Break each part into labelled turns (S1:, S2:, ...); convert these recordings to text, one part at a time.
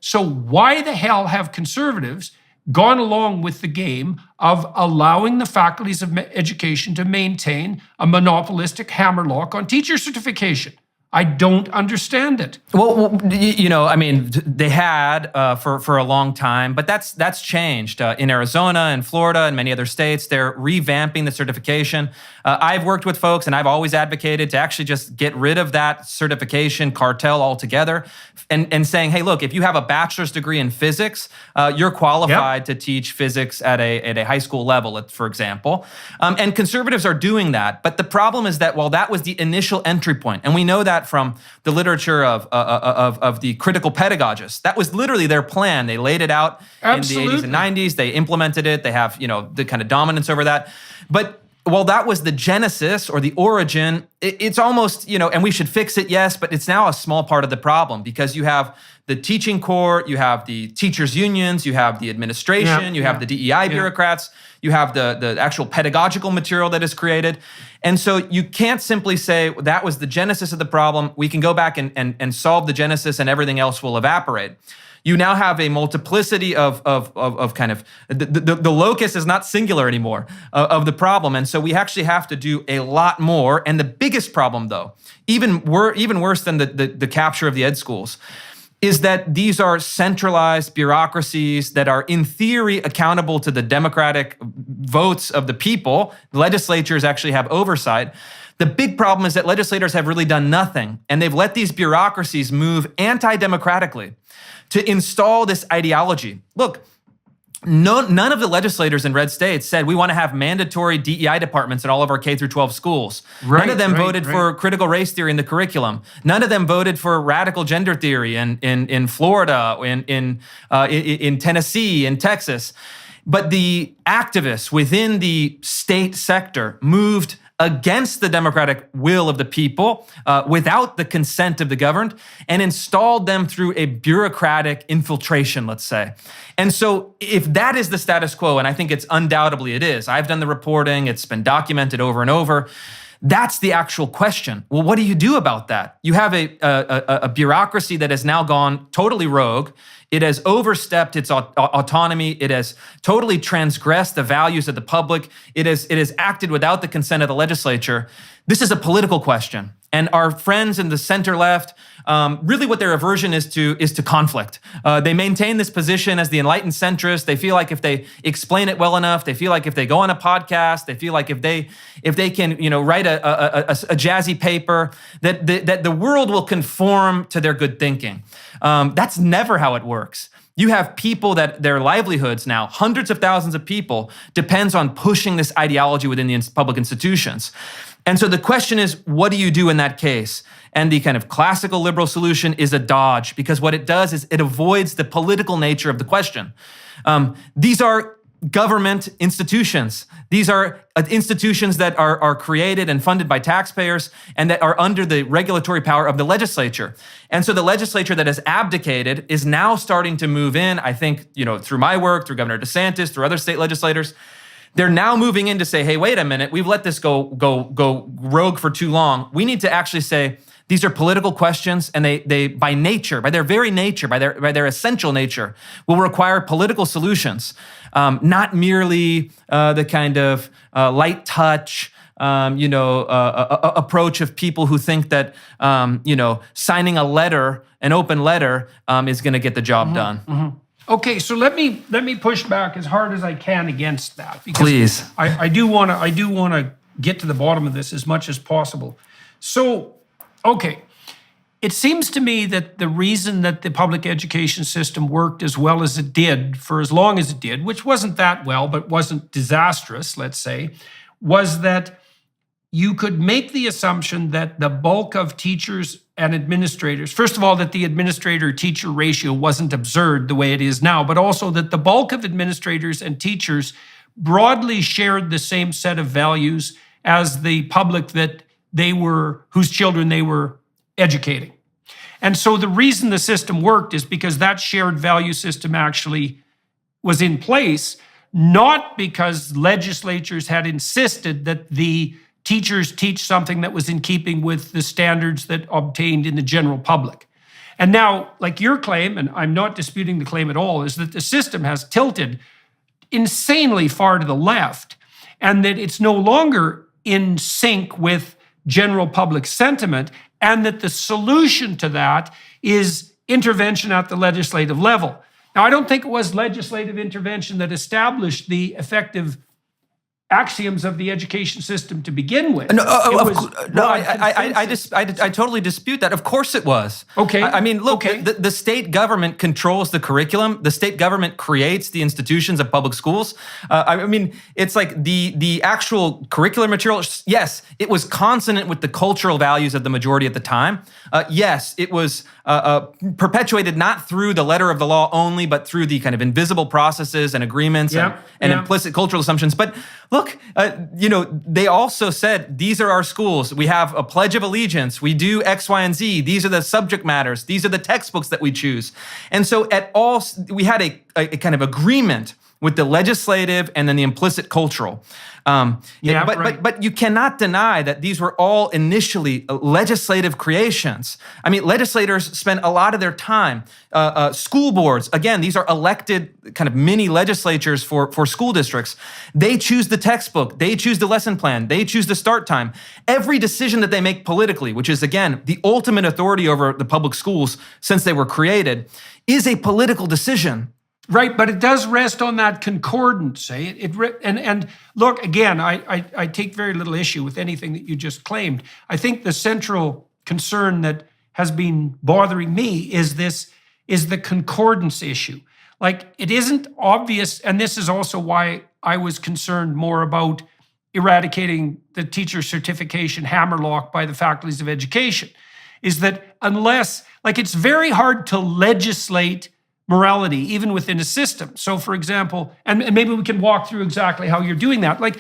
S1: So why the hell have conservatives gone along with the game of allowing the faculties of education to maintain a monopolistic hammerlock on teacher certification? I don't understand it.
S2: Well, I mean, they had for a long time, but that's changed. In Arizona and Florida and many other states, they're revamping the certification. I've worked with folks, and I've always advocated to actually just get rid of that certification cartel altogether, and saying, hey, look, if you have a bachelor's degree in physics, you're qualified to teach physics at a high school level, for example. And conservatives are doing that. But the problem is that while that was the initial entry point, and we know that from the literature of the critical pedagogists. That was literally their plan. They laid it out in the 80s and 90s. They implemented it. They have, the kind of dominance over that. But while that was the genesis or the origin, it's almost, and we should fix it, yes, but it's now a small part of the problem because you have the teaching corps, you have the teachers' unions, you have the administration, you have the DEI bureaucrats, you have the actual pedagogical material that is created. And so you can't simply say that was the genesis of the problem. We can go back and solve the genesis and everything else will evaporate. You now have a multiplicity of kind of, the locus is not singular anymore of the problem. And so we actually have to do a lot more. And the biggest problem though, even worse than the capture of the ed schools, is that these are centralized bureaucracies that are in theory accountable to the democratic votes of the people. Legislatures actually have oversight. The big problem is that legislators have really done nothing, and they've let these bureaucracies move anti-democratically to install this ideology. Look, none of the legislators in red states said we want to have mandatory DEI departments in all of our K through 12 schools. None of them voted for critical race theory in the curriculum. None of them voted for radical gender theory in Florida, in Tennessee, in Texas. But the activists within the state sector moved against the democratic will of the people, without the consent of the governed, and installed them through a bureaucratic infiltration, let's say. And so if that is the status quo, and I think it's undoubtedly it is, I've done the reporting, it's been documented over and over, that's the actual question. Well, what do you do about that? You have a bureaucracy that has now gone totally rogue. It has overstepped its autonomy. It has totally transgressed the values of the public. It has acted without the consent of the legislature. This is a political question. And our friends in the center left, really what their aversion is to conflict. They maintain this position as the enlightened centrist. They feel like if they explain it well enough, they feel like if they go on a podcast, they feel like if they can write a jazzy paper, that the world will conform to their good thinking. That's never how it works. You have people that their livelihoods now, hundreds of thousands of people, depends on pushing this ideology within the public institutions. And so the question is, what do you do in that case? And the kind of classical liberal solution is a dodge, because what it does is it avoids the political nature of the question. These are government institutions. These are institutions that are created and funded by taxpayers and that are under the regulatory power of the legislature. And so the legislature that has abdicated is now starting to move in, I think, through my work, through Governor DeSantis, through other state legislators. They're now moving in to say, hey, wait a minute, we've let this go rogue for too long. We need to actually say, these are political questions, and they by nature, by their very nature, by their essential nature, will require political solutions, not merely the kind of light touch, approach of people who think that signing a letter, an open letter, is going to get the job done.
S1: Mm-hmm. Okay, so let me push back as hard as I can against that. Because
S2: please,
S1: I do want to get to the bottom of this as much as possible. So, okay, it seems to me that the reason that the public education system worked as well as it did for as long as it did, which wasn't that well, but wasn't disastrous, let's say, was that you could make the assumption that the bulk of teachers and administrators, first of all, that the administrator-teacher ratio wasn't absurd the way it is now, but also that the bulk of administrators and teachers broadly shared the same set of values as the public that whose children they were educating. And so the reason the system worked is because that shared value system actually was in place, not because legislatures had insisted that the teachers teach something that was in keeping with the standards that obtained in the general public. And now, like your claim, and I'm not disputing the claim at all, is that the system has tilted insanely far to the left, and that it's no longer in sync with general public sentiment, and that the solution to that is intervention at the legislative level. Now, I don't think it was legislative intervention that established the effective axioms of the education system to begin with.
S2: I totally dispute that. Of course it was.
S1: Okay.
S2: I mean, look,
S1: Okay.
S2: the state government controls the curriculum. The state government creates the institutions of public schools. I mean, it's like the actual curricular material. Yes, it was consonant with the cultural values of the majority at the time. Yes, it was perpetuated not through the letter of the law only, but through the kind of invisible processes and agreements and implicit cultural assumptions. But look, they also said, these are our schools. We have a Pledge of Allegiance. We do X, Y, and Z. These are the subject matters. These are the textbooks that we choose. And so we had a kind of agreement with the legislative and then the implicit cultural. But you cannot deny that these were all initially legislative creations. I mean, legislators spend a lot of their time. School boards, again, these are elected kind of mini legislatures for school districts. They choose the textbook. They choose the lesson plan. They choose the start time. Every decision that they make politically, which is, again, the ultimate authority over the public schools since they were created, is a political decision.
S1: Right, but it does rest on that concordance. And look, again, I take very little issue with anything that you just claimed. I think the central concern that has been bothering me is the concordance issue. Like, it isn't obvious, and this is also why I was concerned more about eradicating the teacher certification hammerlock by the faculties of education, is that unless, like, it's very hard to legislate morality, even within a system. So, for example, and maybe we can walk through exactly how you're doing that. Like,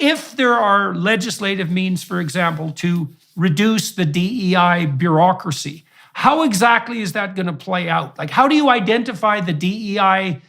S1: if there are legislative means, for example, to reduce the DEI bureaucracy, how exactly is that going to play out? Like, how do you identify the DEI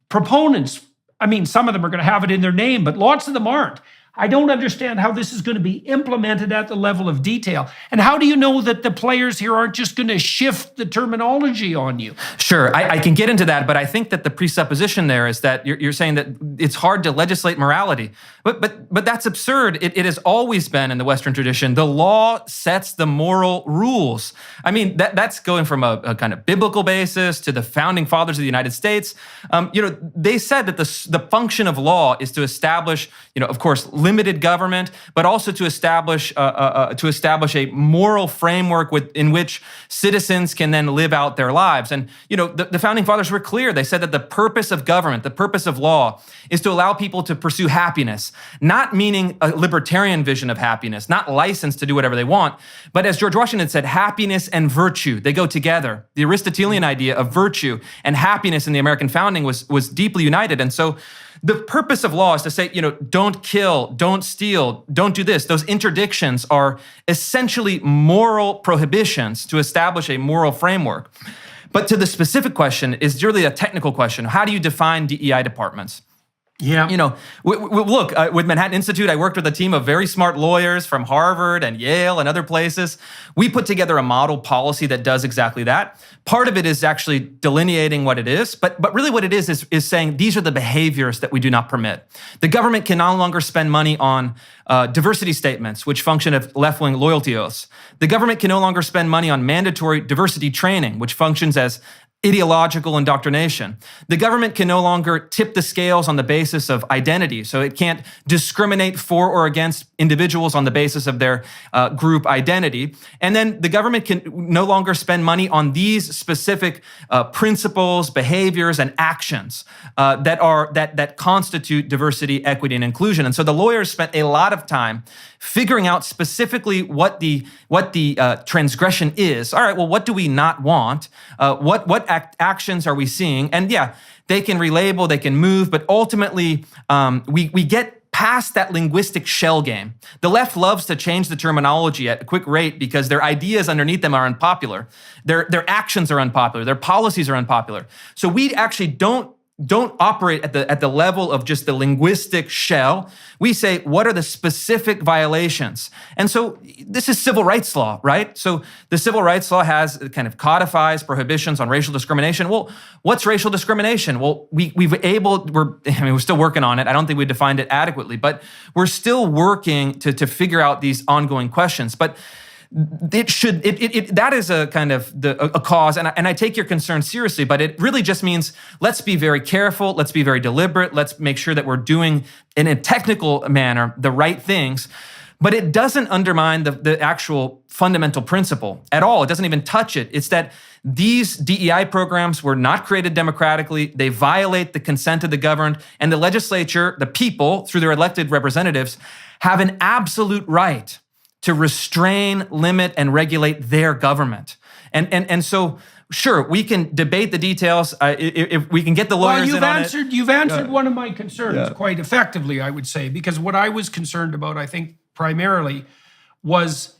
S1: proponents? I mean, some of them are going to have it in their name, but lots of them aren't. I don't understand how this is going to be implemented at the level of detail. And how do you know that the players here aren't just going to shift the terminology on you?
S2: Sure, I can get into that, but I think that the presupposition there is that you're saying that it's hard to legislate morality. But that's absurd. It has always been in the Western tradition. The law sets the moral rules. I mean, that's going from a kind of biblical basis to the founding fathers of the United States. They said that the function of law is to establish, of course, limited government, but also to establish a moral framework in which citizens can then live out their lives. And the founding fathers were clear. They said that the purpose of government, the purpose of law, is to allow people to pursue happiness, not meaning a libertarian vision of happiness, not license to do whatever they want, but as George Washington said, happiness and virtue, they go together. The Aristotelian idea of virtue and happiness in the American founding was deeply united. And so the purpose of law is to say, don't kill, don't steal, don't do this. Those interdictions are essentially moral prohibitions to establish a moral framework. But to the specific question is really a technical question. How do you define DEI departments?
S1: Yeah.
S2: Look, with Manhattan Institute, I worked with a team of very smart lawyers from Harvard and Yale and other places. We put together a model policy that does exactly that. Part of it is actually delineating what it is, but really what it is saying these are the behaviors that we do not permit. The government can no longer spend money on diversity statements, which function as left-wing loyalty oaths. The government can no longer spend money on mandatory diversity training, which functions as ideological indoctrination. The government can no longer tip the scales on the basis of identity, so it can't discriminate for or against individuals on the basis of their group identity. And then the government can no longer spend money on these specific principles, behaviors, and actions that constitute diversity, equity, and inclusion. And so the lawyers spent a lot of time figuring out specifically what the transgression is. All right, well, what do we not want? What actions are we seeing? And yeah, they can relabel, they can move, but ultimately we get past that linguistic shell game. The left loves to change the terminology at a quick rate because their ideas underneath them are unpopular. Their actions are unpopular. Their policies are unpopular. So we actually don't don't operate at the level of just the linguistic shell. We say, what are the specific violations? And so this is civil rights law, right? So the civil rights law kind of codifies prohibitions on racial discrimination. Well, what's racial discrimination? Well, we're still working on it. I don't think we defined it adequately, but we're still working to figure out these ongoing questions. But that is a kind of a cause, and I take your concern seriously, but it really just means let's be very careful, let's be very deliberate, let's make sure that we're doing in a technical manner the right things, but it doesn't undermine the actual fundamental principle at all. It doesn't even touch it. It's that these DEI programs were not created democratically. They violate the consent of the governed, and the legislature, the people, through their elected representatives, have an absolute right to restrain, limit, and regulate their government. And so, sure, we can debate the details. If we can get the lawyers in on it.
S1: You've answered one of my concerns quite effectively, I would say, because what I was concerned about, I think, primarily was,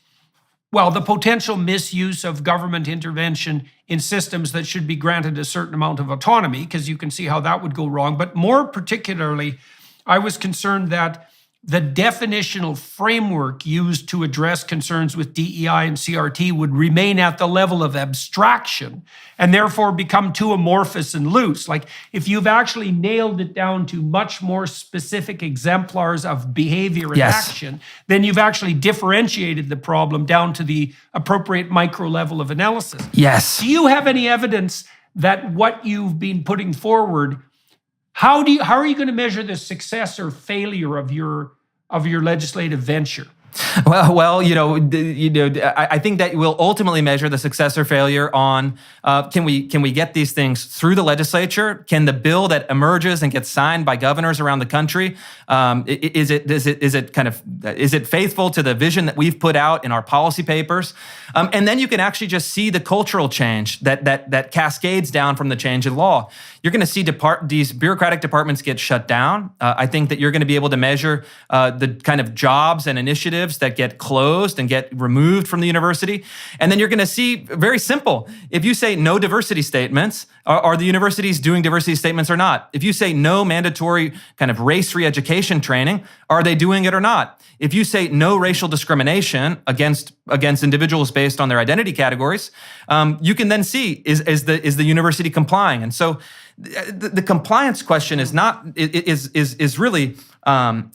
S1: well, the potential misuse of government intervention in systems that should be granted a certain amount of autonomy, because you can see how that would go wrong. But more particularly, I was concerned that the definitional framework used to address concerns with DEI and CRT would remain at the level of abstraction and therefore become too amorphous and loose. Like if you've actually nailed it down to much more specific exemplars of behavior and action, then you've actually differentiated the problem down to the appropriate micro level of analysis.
S2: Yes.
S1: Do you have any evidence that what you've been putting forward, how are you going to measure the success or failure of your legislative venture?
S2: Well, I think that we'll ultimately measure the success or failure on can we get these things through the legislature? Can the bill that emerges and gets signed by governors around the country is it faithful to the vision that we've put out in our policy papers? And then you can actually just see the cultural change that cascades down from the change in law. You're going to see these bureaucratic departments get shut down. I think that you're going to be able to measure the kind of jobs and initiatives that get closed and get removed from the university. And then you're going to see, very simple, if you say no diversity statements, are the universities doing diversity statements or not? If you say no mandatory kind of race re-education training, are they doing it or not? If you say no racial discrimination against individuals based on their identity categories, you can then see is the university complying? And so the compliance question is really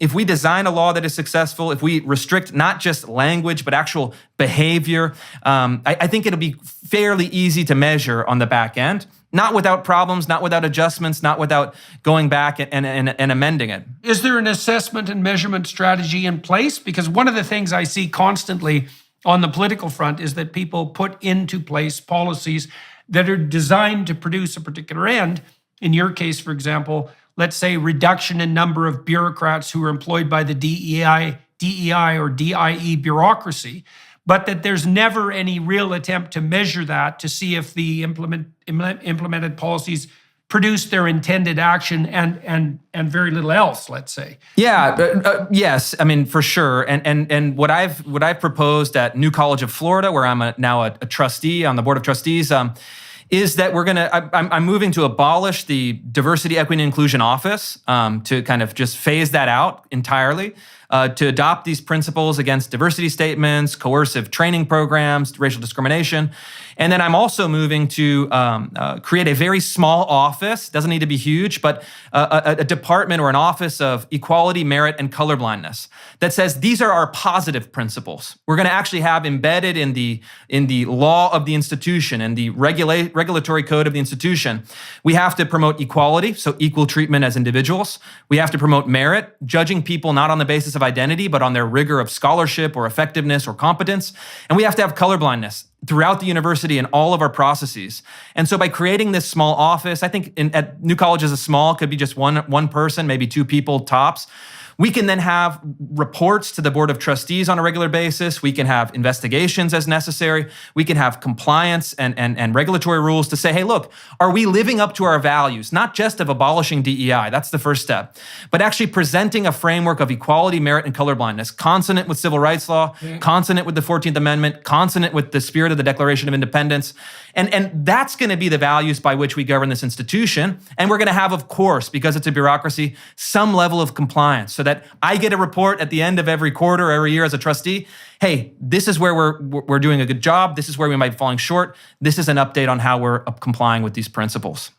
S2: if we design a law that is successful, if we restrict not just language but actual behavior, I think it'll be fairly easy to measure on the back end. Not without problems, not without adjustments, not without going back and amending it.
S1: Is there an assessment and measurement strategy in place? Because one of the things I see constantly on the political front is that people put into place policies that are designed to produce a particular end. In your case, for example, let's say reduction in number of bureaucrats who are employed by the DEI or DIE bureaucracy, but that there's never any real attempt to measure that to see if the implemented policies produce their intended action and very little else, let's say.
S2: Yeah, yes, I mean, for sure. And what I've proposed at New College of Florida, where I'm now a trustee on the board of trustees, is that I'm moving to abolish the Diversity, Equity, and Inclusion Office to kind of just phase that out entirely, to adopt these principles against diversity statements, coercive training programs, racial discrimination. And then I'm also moving to create a very small office, doesn't need to be huge, but a department or an office of equality, merit, and colorblindness that says these are our positive principles. We're going to actually have embedded in the law of the institution and the regulatory code of the institution. We have to promote equality, so equal treatment as individuals. We have to promote merit, judging people not on the basis of identity, but on their rigor of scholarship or effectiveness or competence. And we have to have colorblindness throughout the university and all of our processes. And so by creating this small office, I think at New Colleges, a small could be just one person, maybe two people tops. We can then have reports to the Board of Trustees on a regular basis. We can have investigations as necessary. We can have compliance and regulatory rules to say, hey, look, are we living up to our values? Not just of abolishing DEI, that's the first step, but actually presenting a framework of equality, merit, and colorblindness, consonant with civil rights law, consonant with the 14th Amendment, consonant with the spirit of the Declaration of Independence. And that's going to be the values by which we govern this institution. And we're going to have, of course, because it's a bureaucracy, some level of compliance so that I get a report at the end of every quarter, every year as a trustee. Hey, this is where we're doing a good job. This is where we might be falling short. This is an update on how we're complying with these principles.